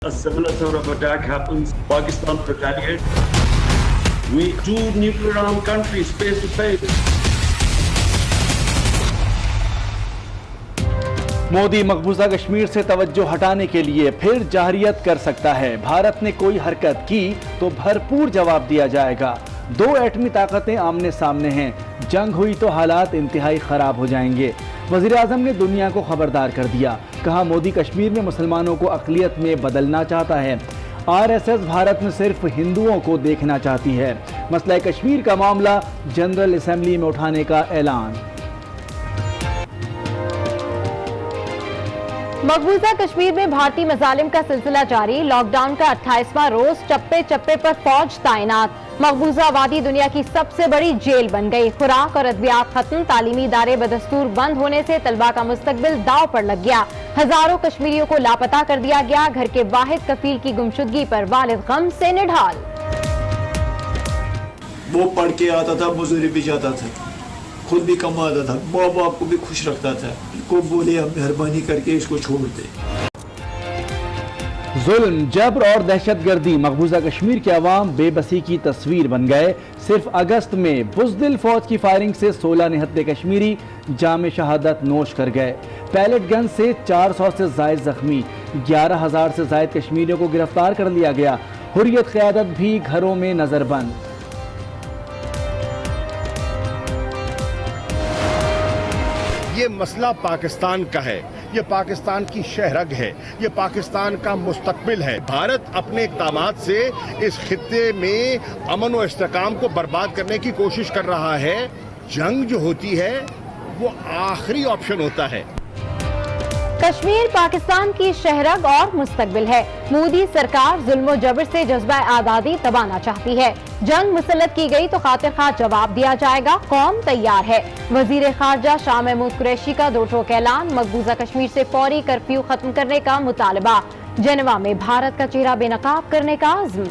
A similar sort of attack happens, Pakistan retaliates. We two nuclear armed countries face to face. Modi मकबूजा Kashmir से तवज्जो हटाने के लिए फिर जाहरियत कर सकता है। भारत ने कोई हरकत की तो भरपूर जवाब दिया जाएगा। दो एटमी ताकतें आमने सामने हैं, जंग हुई तो हालात इंतहाई खराब हो जाएंगे। वज़ीर आज़म ने दुनिया को खबरदार कर दिया, कहा मोदी कश्मीर में मुसलमानों को अक़लियत में बदलना चाहता है। आरएसएस भारत में सिर्फ हिंदुओं को देखना चाहती है। मसला कश्मीर का मामला जनरल असेंबली में उठाने का ऐलान। मकबूजा कश्मीर में भारतीय मजालिम का सिलसिला जारी। लॉकडाउन का 28वां रोज, चप्पे चप्पे पर फौज तैनात। मकबूजा वादी दुनिया की सबसे बड़ी जेल बन गई। खुराक और अद्वियात खत्म, तालीमी इदारे बदस्तूर बंद होने से तलबा का मुस्तकबिल दाव पर लग गया। हजारों कश्मीरियों को लापता कर दिया गया। घर के वाहिद कफील की गुमशुदगी पर वालिद गम से निढाल। वो पढ़ के आता था, मजदूरी भी जाता था, खुद भी कमाता था, माँ बाप को भी खुश रखता था। को बोले अब मेहरबानी करके इसको छोड़ दे। जुल्म, जबर और दहशतगर्दी, मकबूजा कश्मीर के अवाम बेबसी की तस्वीर बन गए। सिर्फ अगस्त में बुज़दिल फौज की फायरिंग से 16 निहत्ते कश्मीरी जाम शहादत नोश कर गए। पैलेट गन से 400 से जायद जख्मी, 11,000 से जायद कश्मीरियों को गिरफ्तार कर लिया गया। हुर्रियत क़यादत भी घरों में नजरबंद। ये मसला पाकिस्तान का है, ये पाकिस्तान की शहरग है, ये पाकिस्तान का मुस्तकबिल है। भारत अपने इक़दामात से इस खित्ते में अमन और इस्तेहकाम को बर्बाद करने की कोशिश कर रहा है। जंग जो होती है वो आखिरी ऑप्शन होता है। कश्मीर पाकिस्तान की शहरग और मुस्तकबिल है। मोदी सरकार जुल्म जबर से जज्बा आज़ादी दबाना चाहती है। जंग मुसल्लत की गई तो खातिर खा जवाब दिया जाएगा। कौम तैयार है। वजीर खारजा शाह महमूद कुरैशी का दो टोक ऐलान। मकबूजा कश्मीर से फौरी कर्फ्यू खत्म करने का मुतालबा। जेनेवा में भारत का चेहरा बेनकाब करने का अज़्म।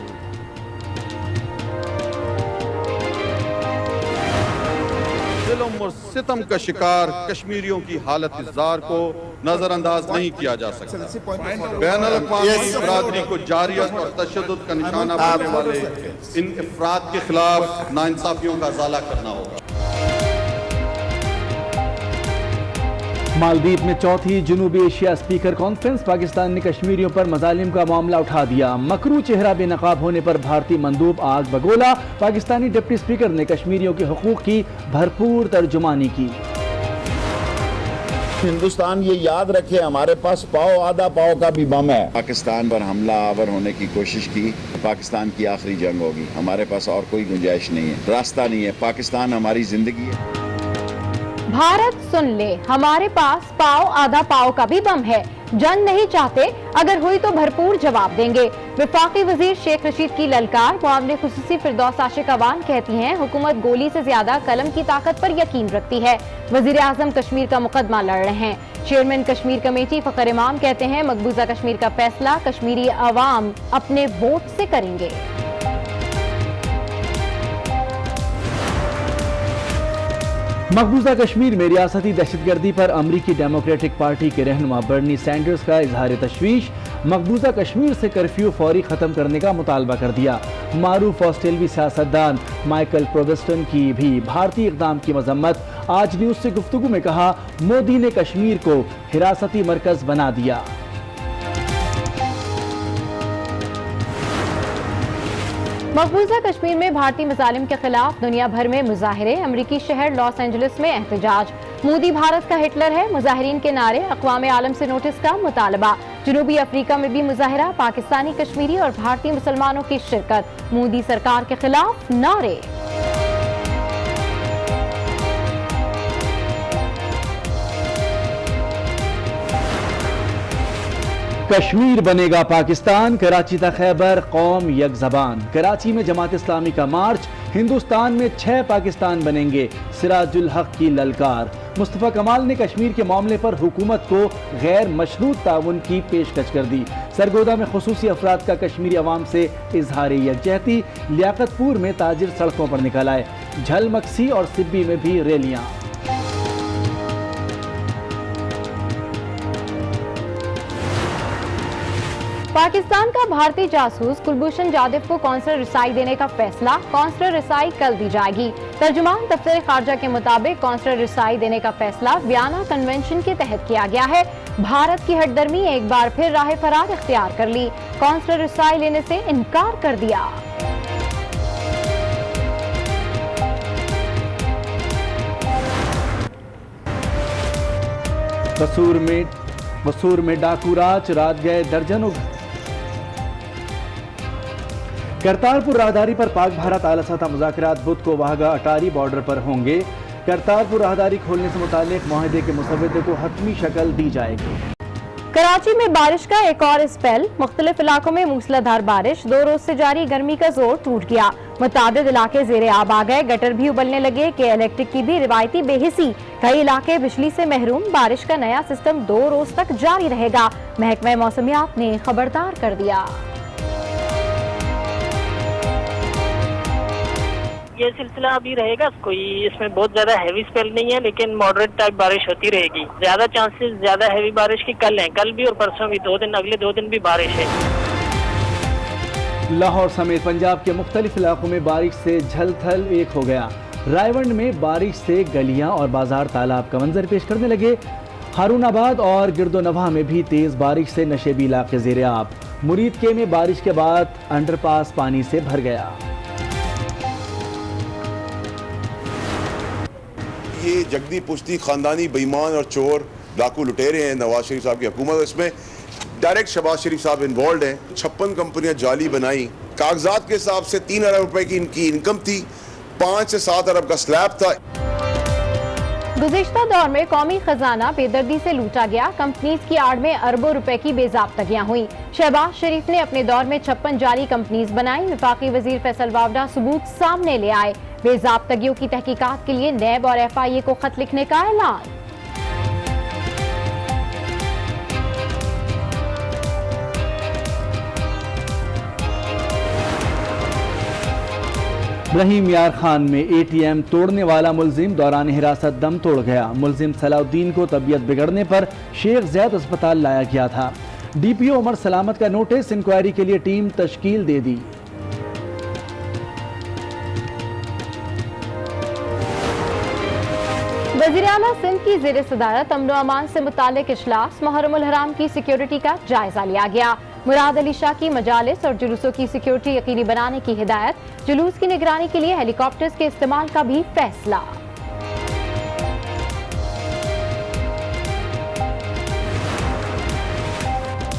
जुल्म और सितम का शिकार कश्मीरियों की हालत इज़्ज़ार को नजरअंदाज नहीं किया जा सकता। बैनुल अक़वामी बरादरी को जारियत और तशद्दुद का निशाना बनने वाले इन अफराद के खिलाफ नाइंसाफियों का इज़ाला करना होगा। मालदीव में चौथी जनूबी एशिया स्पीकर कॉन्फ्रेंस, पाकिस्तान ने कश्मीरियों पर मजालिम का मामला उठा दिया। मकरू चेहरा बेनकाब होने पर भारतीय मंदूब आग बगोला। पाकिस्तानी डिप्टी स्पीकर ने कश्मीरियों के हुकूक की भरपूर तर्जुमानी की। हिंदुस्तान ये याद रखे, हमारे पास पाव आधा पाव का भी बम है। पाकिस्तान पर हमला आवर होने की कोशिश की, पाकिस्तान की आखिरी जंग होगी। हमारे पास और कोई गुंजाइश नहीं है, रास्ता नहीं है। पाकिस्तान हमारी जिंदगी है। भारत सुन ले, हमारे पास पाव आधा पाव का भी बम है। जंग नहीं चाहते, अगर हुई तो भरपूर जवाब देंगे। वफाकी वजीर शेख रशीद की ललकार। मुआवने खुसूसी फिरदौस आशिक अवान कहती हैं हुकूमत गोली से ज्यादा कलम की ताकत पर यकीन रखती है। वजीर आजम कश्मीर का मुकदमा लड़ रहे हैं। चेयरमैन कश्मीर कमेटी फखर इमाम कहते हैं मकबूजा कश्मीर का फैसला कश्मीरी अवाम अपने वोट से करेंगे। मकबूजा कश्मीर में रियासती दहशतगर्दी पर अमरीकी डेमोक्रेटिक पार्टी के रहनुमा बर्नी सैंडर्स का इजहार तशवीश। मकबूजा कश्मीर से कर्फ्यू फौरी खत्म करने का मुतालबा कर दिया। मारूफ ऑस्ट्रेलवी सियासतदान माइकल प्रोवेस्टन की भी भारतीय इक़दाम की मजम्मत। आज न्यूज़ से गुफ्तगू में कहा मोदी ने कश्मीर को हिरासती मरकज बना दिया। मकबूजा कश्मीर में भारतीय मजालिम के खिलाफ दुनिया भर में मुजाहिरे। अमरीकी शहर लॉस एंजलिस में एहतजाज। मोदी भारत का हिटलर है, मुजाहिरीन के नारे। अक़वाम आलम से नोटिस का मुतालबा। जनूबी अफ्रीका में भी मुजाहिरा। पाकिस्तानी, कश्मीरी और भारतीय मुसलमानों की शिरकत। मोदी सरकार के खिलाफ नारे। कश्मीर बनेगा पाकिस्तान, कराची तक खैबर, कौम यक ज़बान। कराची में जमात इस्लामी का मार्च। हिंदुस्तान में 6 पाकिस्तान बनेंगे, सिराजुल हक की ललकार। मुस्तफ़ा कमाल ने कश्मीर के मामले पर हुकूमत को गैर मशरूत ताउन की पेशकश कर दी। सरगोदा में खुसूसी अफराद का कश्मीरी अवाम से इजहार यकजहती। लियाकतपुर में ताजिर सड़कों पर निकल आए। झलमक्सी और सिब्बी में भी रैलियां। पाकिस्तान का भारतीय जासूस कुलभूषण जाधव को कौंसलर रसाई देने का फैसला, कौंसलर रसाई कल दी जाएगी। तर्जुमान दफ्तर खारजा के मुताबिक कौंसलर रसाई देने का फैसला वियना कन्वेंशन के तहत किया गया है। भारत की हटदर्मी एक बार फिर राह फरार इख्तियार कर ली, कौंसलर रसाई लेने से इनकार कर दिया। कसूर में डाकू राज, रात गए दर्जनों। करतारपुर राहदारी पर पाक भारत आला सतह मुज़ाकरात बुध को वाघा अटारी बॉर्डर पर होंगे। करतारपुर राहदारी खोलने से मुतालिक मुआहदे के मुसव्वदे को हतमी शक्ल दी जाएगी। कराची में बारिश का एक और स्पेल, मुख्तलिफ इलाकों में मूसलाधार बारिश, 2 रोज से जारी गर्मी का जोर टूट गया। मुतादिद इलाके ज़ेरे आब आ गए, गटर भी उबलने लगे कि इलेक्ट्रिक की भी रिवायती बेहिसी। कई इलाके बिजली से महरूम, बारिश का नया सिस्टम 2 रोज तक जारी रहेगा, महकमा मौसमियात ने खबरदार कर दिया। ये सिलसिला अभी रहेगा, कोई इसमें बहुत ज्यादा हैवी स्पेल नहीं है, लेकिन मॉडरेट टाइप बारिश होती रहेगी। ज्यादा चांसेस ज्यादा हैवी बारिश की कल हैं, कल भी और परसों भी 2 दिन, अगले 2 दिन भी बारिश है। लाहौर समेत पंजाब के मुख्तलिफ इलाकों में बारिश से झलथल एक हो गया। रायवंड में बारिश से गलियां और बाजार तालाब का मंजर पेश करने लगे। हारूनाबाद और गिरदोनवा में भी तेज बारिश से नशेबी इलाके ज़ेरे आब। मुरीदके में बारिश के बाद अंडरपास पानी से भर गया। ये जगदी पुश्ती खानदानी बेईमान और चोर डाकू लुटेरे हैं नवाज शरीफ साहब की हुकूमत। इसमें डायरेक्ट शहबाज शरीफ साहब इन्वॉल्व हैं। 56 कंपनियां जाली बनाई, कागजात के हिसाब से 3 अरब रुपए की इनकी इनकम थी, 5 से 7 अरब का स्लैब था। गुज़िश्ता दौर में कौमी खजाना बेदर्दी से लूटा गया, कंपनीज की आड़ में अरबों रुपए की बेज़ाब्तगियां हुई। शहबाज शरीफ ने अपने दौर में 56 जाली कंपनीज बनाई। वफाकी वजीर फैसल वावडा सबूत सामने ले आए। बेज़ाब्तगियों की तहकीकात के लिए नैब और FIA को खत लिखने का ऐलान। इब्राहिम यार खान में ATM तोड़ने वाला मुलजिम दौरान हिरासत दम तोड़ गया। मुलजिम सलाउद्दीन को तबीयत बिगड़ने पर शेख ज़ैद अस्पताल लाया गया था। DPO उमर सलामत का नोटिस, इंक्वायरी के लिए टीम तश्कील दे दी। वज़ीर आला सिंध की ज़ेर सदारत अमन व अमान से मुतालिक इजलास, मुहर्रमुल हराम की सिक्योरिटी का जायजा लिया गया। मुराद अली शाह की मजालिस और जुलूसों की सिक्योरिटी यकीनी बनाने की हिदायत। जुलूस की निगरानी के लिए हेलीकॉप्टर्स के इस्तेमाल का भी फैसला।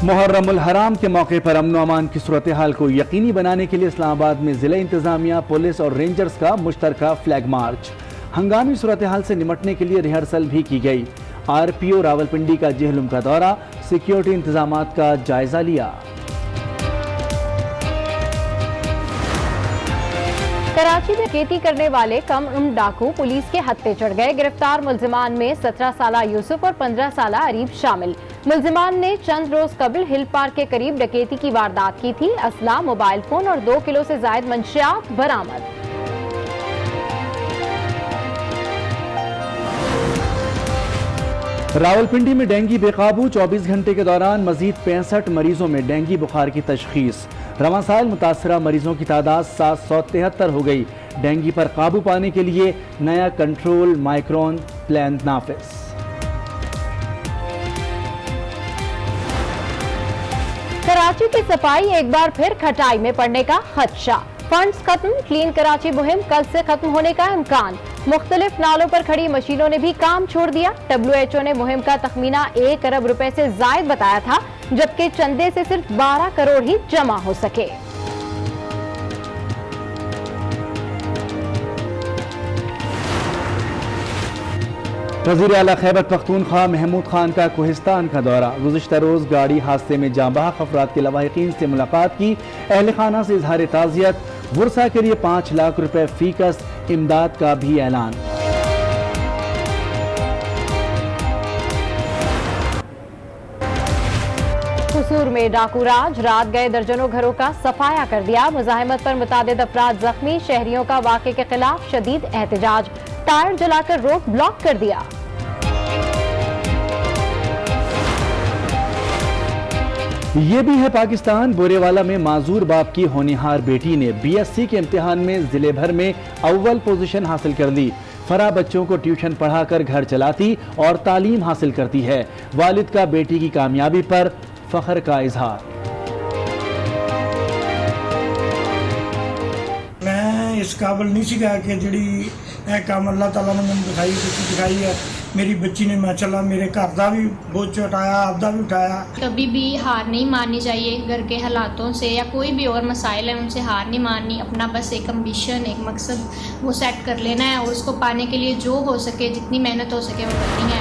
मुहर्रमुल हराम के मौके पर अमन व अमान की सूरत हाल को यकीनी बनाने के लिए इस्लामाबाद में जिला इंतजामिया, पुलिस और रेंजर्स का मुश्तरका फ्लैग मार्च। हंगामी सूरत हाल से निमटने के लिए रिहर्सल भी की गई। RPO रावलपिंडी का जेहलुम का दौरा, सिक्योरिटी इंतजामात का जायजा लिया। कराची में खेती करने वाले कम उम्र डाकू पुलिस के हत्थे चढ़ गए। गिरफ्तार मुलजिमान में 17 साला यूसुफ और 15 साला अरीब शामिल। मुलजिमान ने चंद रोज कबल हिल पार्क के करीब डकैती की वारदात की थी। असला, मोबाइल फोन और 2 किलो से जायद मंशियात बरामद। रावलपिंडी में डेंगू बेकाबू, 24 घंटे के दौरान मजीद 65 मरीजों में डेंगू बुखार की तशखीस। रवां साल मुतासरा मरीजों की तादाद 773 हो गई। डेंगू पर काबू पाने के लिए नया कंट्रोल माइक्रोन प्लान नाफिज। कराची की सफाई एक बार फिर खटाई में पड़ने का खदशा। फंड्स खत्म, क्लीन कराची मुहिम कल से खत्म होने का इम्कान। मुख्तलिफ नालों पर खड़ी मशीनों ने भी काम छोड़ दिया। WHO ने मुहिम का तखमीना 1 अरब रुपए से जायद बताया था, जबकि चंदे से सिर्फ 12 करोड़ ही जमा हो सके। वज़ीर आला खैबर पख्तूनख्वा महमूद खान का कोहिस्तान का दौरा। गुज़िश्ता रोज गाड़ी हादसे में जाँ बहक अफराद के लवाहिकीन से मुलाकात की। अहल खाना से इजहार ताज़ियत। वर्सा के लिए 5 लाख रुपए फीकस इमदाद का भी ऐलान। कसूर में डाकू राज, रात गए दर्जनों घरों का सफाया कर दिया। मुजाहिमत पर मुतादिद अफराद जख्मी। शहरियों का वाक़े के खिलाफ शदीद एहतजाज। टायर जलाकर रोड ब्लॉक कर दिया। یہ بھی ہے پاکستان۔ بوریوالا میں معذور باپ کی ہونہار بیٹی نے BSc کے امتحان میں ضلع بھر میں اول پوزیشن حاصل کر لی۔ فرا بچوں کو ٹیوشن پڑھا کر گھر چلاتی اور تعلیم حاصل کرتی ہے۔ والد کا بیٹی کی کامیابی پر فخر کا اظہار۔ میں اس قابل نہیں سکا کہ جڑی کام اللہ تعالیٰ نے مجھے دکھائی ہے۔ میری بچی نے ماشاءاللہ میرے گھر کا بھی بوجھ اٹھایا، آپ کا بھی اٹھایا۔ کبھی بھی ہار نہیں ماننی چاہیے، گھر کے حالاتوں سے یا کوئی بھی اور مسائل ہیں ان سے ہار نہیں ماننی، اپنا بس ایک امبیشن، ایک مقصد وہ سیٹ کر لینا ہے اور اس کو پانے کے لیے جو ہو سکے، جتنی محنت ہو سکے وہ کرنی ہے۔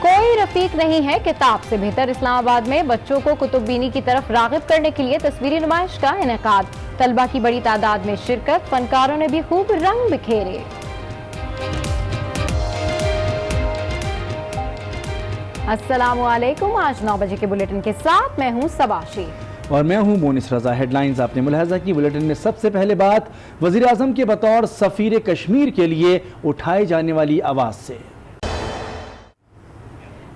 کوئی رفیق نہیں ہے کتاب سے بہتر۔ اسلام آباد میں بچوں کو کتب بینی کی طرف راغب کرنے کے لیے تصویری نمائش کا انعقاد۔ طلبہ کی بڑی تعداد میں شرکت، فنکاروں نے بھی خوب رنگ بکھیرے۔ السلام علیکم، آج 9 بجے کے بلیٹن کے ساتھ میں ہوں سباشی اور میں ہوں مونس رضا۔ ہیڈ لائنز آپ نے ملاحظہ کی۔ بلیٹن میں سب سے پہلے بات وزیر اعظم کے بطور سفیر کشمیر کے لیے اٹھائے جانے والی آواز سے۔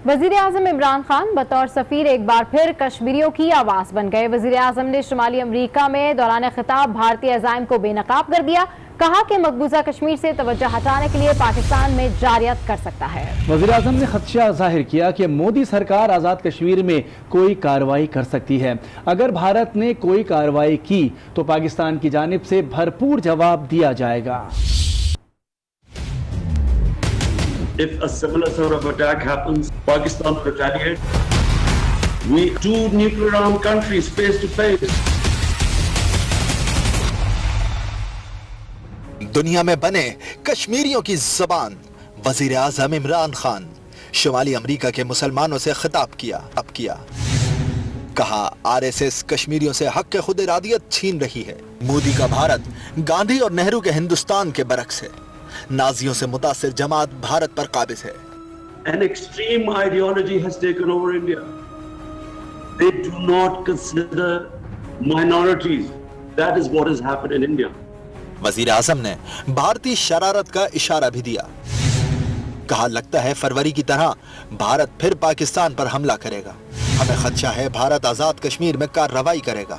وزیر اعظم عمران خان بطور سفیر ایک بار پھر کشمیریوں کی آواز بن گئے۔ وزیر اعظم نے شمالی امریکہ میں دوران خطاب بھارتی عزائم کو بے نقاب کر دیا۔ کہا کہ مقبوضہ کشمیر سے توجہ ہٹانے کے لیے پاکستان میں جارحیت کر سکتا ہے۔ وزیر اعظم نے خدشہ ظاہر کیا کہ مودی سرکار آزاد کشمیر میں کوئی کارروائی کر سکتی ہے۔ اگر بھارت نے کوئی کارروائی کی تو پاکستان کی جانب سے بھرپور جواب دیا جائے گا۔ If a similar sort of attack happens, Pakistan will retaliate. We two nuclear armed countries face to face. دنیا میں بنے کشمیریوں کی زبان، وزیر اعظم عمران خان شمالی امریکہ کے مسلمانوں سے خطاب کیا۔ کہا RSS کشمیریوں سے حق خود ارادیت چھین رہی ہے۔ مودی کا بھارت گاندھی اور نہرو کے ہندوستان کے برعکس ہے۔ نازیوں سے متاثر جماعت بھارت پر قابض ہے۔ An extreme ideology has taken over India. They do not consider minorities. That is what has happened in India. وزیر اعظم نے بھارتی شرارت کا اشارہ بھی دیا۔ کہا لگتا ہے فروری کی طرح بھارت پھر پاکستان پر حملہ کرے گا۔ ہمیں خدشہ ہے بھارت آزاد کشمیر میں کارروائی کرے گا۔